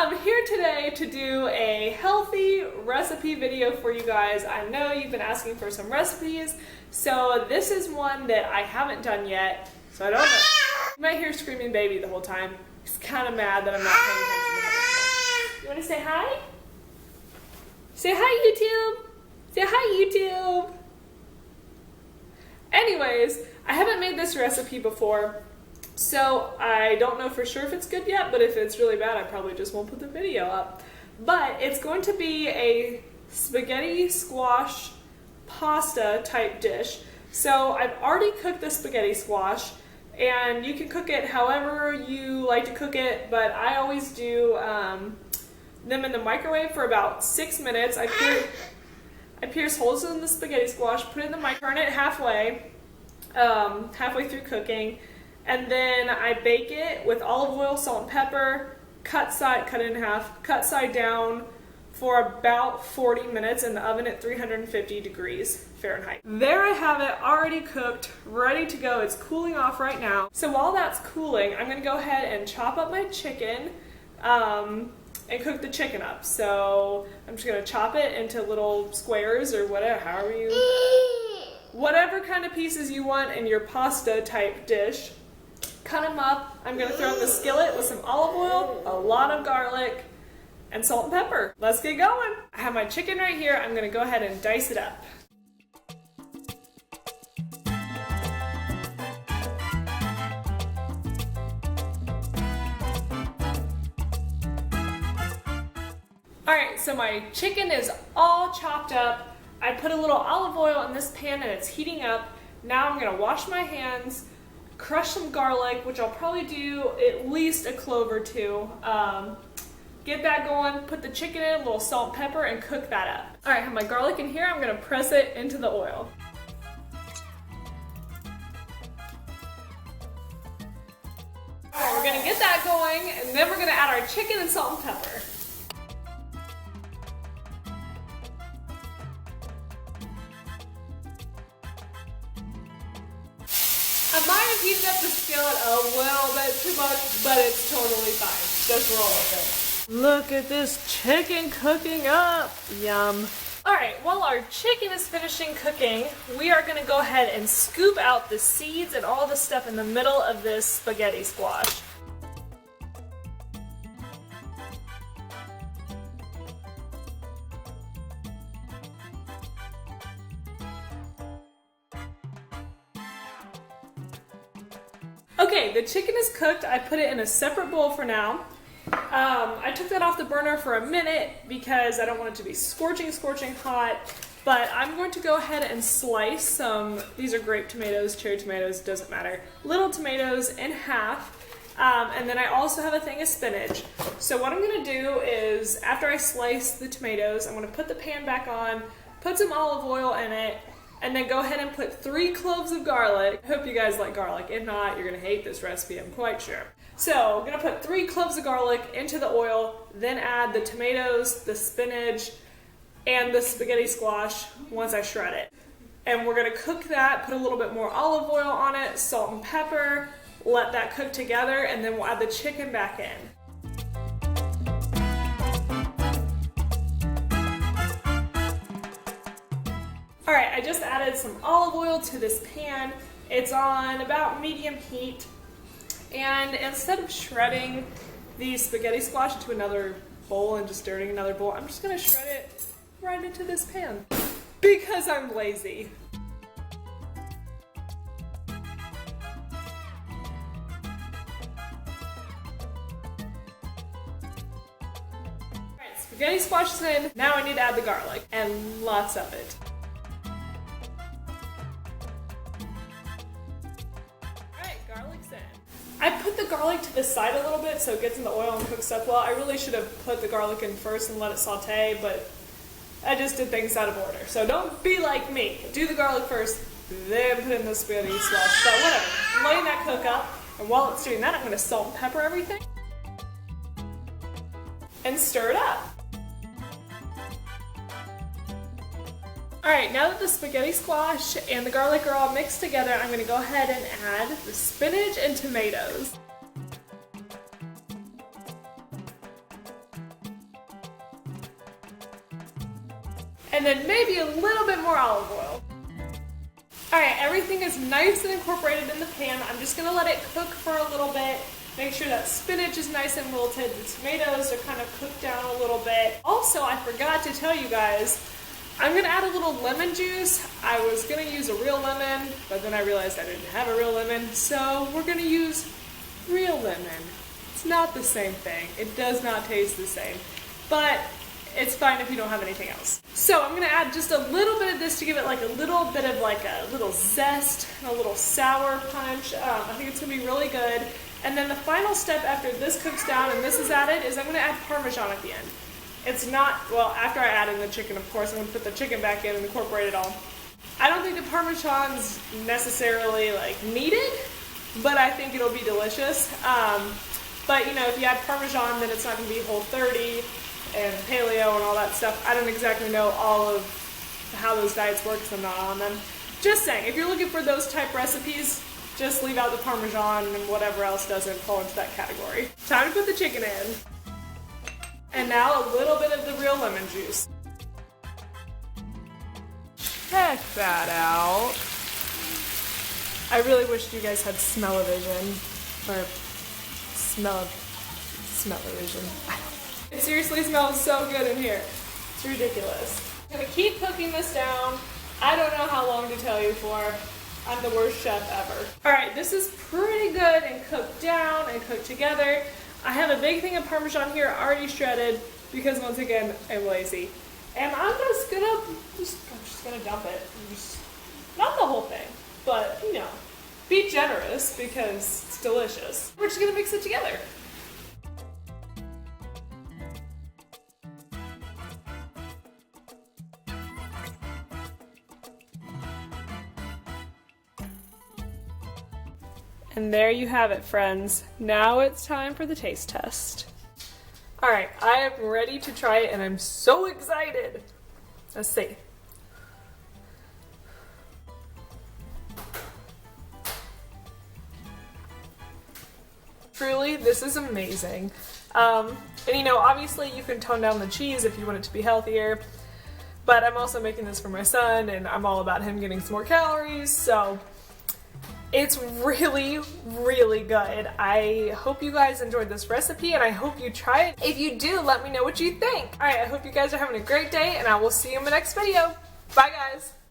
I'm here today to do a healthy recipe video for you guys. I know you've been asking for some recipes, so this is one that I haven't done yet, so I don't know. You might hear screaming baby the whole time. He's kind of mad that I'm not paying attention to him. You want to say hi? Say hi, YouTube! Say hi, YouTube! Anyways, I haven't made this recipe before, so I don't know for sure if it's good yet, but if it's really bad, I probably just won't put the video up. But it's going to be a spaghetti squash pasta type dish. So I've already cooked the spaghetti squash, and you can cook it however you like to cook it, but I always do them in the microwave for about 6 minutes. I pierce holes in the spaghetti squash, put it in the microwave, turn it halfway through cooking, and then I bake it with olive oil, salt, and pepper, cut it in half, cut side down for about 40 minutes in the oven at 350 degrees Fahrenheit. There I have it already cooked, ready to go. It's cooling off right now. So while that's cooling, I'm gonna go ahead and chop up my chicken and cook the chicken up. So I'm just gonna chop it into little squares or whatever, whatever kind of pieces you want in your pasta type dish. Cut them up. I'm going to throw in the skillet with some olive oil, a lot of garlic, and salt and pepper. Let's get going. I have my chicken right here. I'm going to go ahead and dice it up. Alright, so my chicken is all chopped up. I put a little olive oil in this pan and it's heating up. Now I'm going to wash my hands, crush some garlic, which I'll probably do at least a clove or two. Get that going, put the chicken in, a little salt and pepper, and cook that up. Alright, I have my garlic in here. I'm going to press it into the oil. Alright, we're going to get that going, and then we're going to add our chicken and salt and pepper. I might have heated up the skillet a little bit too much, but it's totally fine. Just roll with it. Look at this chicken cooking up. Yum. Alright, while our chicken is finishing cooking, we are going to go ahead and scoop out the seeds and all the stuff in the middle of this spaghetti squash. Okay, the chicken is cooked. I put it in a separate bowl for now. I took that off the burner for a minute because I don't want it to be scorching hot, but I'm going to go ahead and slice some, these are grape tomatoes, cherry tomatoes, doesn't matter, little tomatoes in half, and then I also have a thing of spinach. So what I'm going to do is, after I slice the tomatoes, I'm going to put the pan back on, put some olive oil in it, and then go ahead and put 3 cloves of garlic. I hope you guys like garlic. If not, you're gonna hate this recipe, I'm quite sure. So I'm gonna put 3 cloves of garlic into the oil, then add the tomatoes, the spinach, and the spaghetti squash once I shred it. And we're gonna cook that, put a little bit more olive oil on it, salt and pepper, let that cook together, and then we'll add the chicken back in. Alright, I just added some olive oil to this pan. It's on about medium heat. And instead of shredding the spaghetti squash into another bowl and just stirring another bowl, I'm just going to shred it right into this pan. Because I'm lazy. Alright, spaghetti squash is in. Now I need to add the garlic. And lots of it. I put the garlic to the side a little bit so it gets in the oil and cooks up well. I really should have put the garlic in first and let it saute, but I just did things out of order. So don't be like me. Do the garlic first, then put in the spaghetti squash. But whatever. I'm letting that cook up, and while it's doing that, I'm going to salt and pepper everything and stir it up. Alright, now that the spaghetti squash and the garlic are all mixed together, I'm going to go ahead and add the spinach and tomatoes. and then maybe a little bit more olive oil. Alright, everything is nice and incorporated in the pan. I'm just going to let it cook for a little bit. Make sure that spinach is nice and wilted. The tomatoes are kind of cooked down a little bit. Also, I forgot to tell you guys, I'm going to add a little lemon juice. I was going to use a real lemon, but then I realized I didn't have a real lemon, so we're going to use real lemon. It's not the same thing. It does not taste the same, but it's fine if you don't have anything else. So I'm going to add just a little bit of this to give it like a little bit of like a little zest and a little sour punch. I think it's going to be really good. And then the final step after this cooks down and this is added is I'm going to add Parmesan at the end. It's not, well, after I add in the chicken, of course, I'm going to put the chicken back in and incorporate it all. I don't think the Parmesan's necessarily like needed, but I think it'll be delicious. But you know, if you add Parmesan, then it's not going to be Whole30 and paleo and all that stuff. I don't exactly know all of how those diets work because I'm not on them. Just saying, if you're looking for those type recipes, just leave out the Parmesan and whatever else doesn't fall into that category. Time to put the chicken in. And now a little bit of the real lemon juice. Check that out. I really wished you guys had smell-o-vision, or smell-o-vision. It seriously smells so good in here. It's ridiculous. I'm gonna keep cooking this down. I don't know how long to tell you for. I'm the worst chef ever. Alright, this is pretty good and cooked down and cooked together. I have a big thing of Parmesan here already shredded because once again, I'm lazy. And I'm just gonna dump it. Not the whole thing, but you know, be generous because it's delicious. We're just gonna mix it together. And there you have it, friends. Now it's time for the taste test. Alright, I am ready to try it and I'm so excited. Let's see. Truly, this is amazing. And you know, obviously you can tone down the cheese if you want it to be healthier, but I'm also making this for my son and I'm all about him getting some more calories, so it's really, really good. I hope you guys enjoyed this recipe and I hope you try it. If you do, let me know what you think. Alright, I hope you guys are having a great day and I will see you in the next video. Bye guys!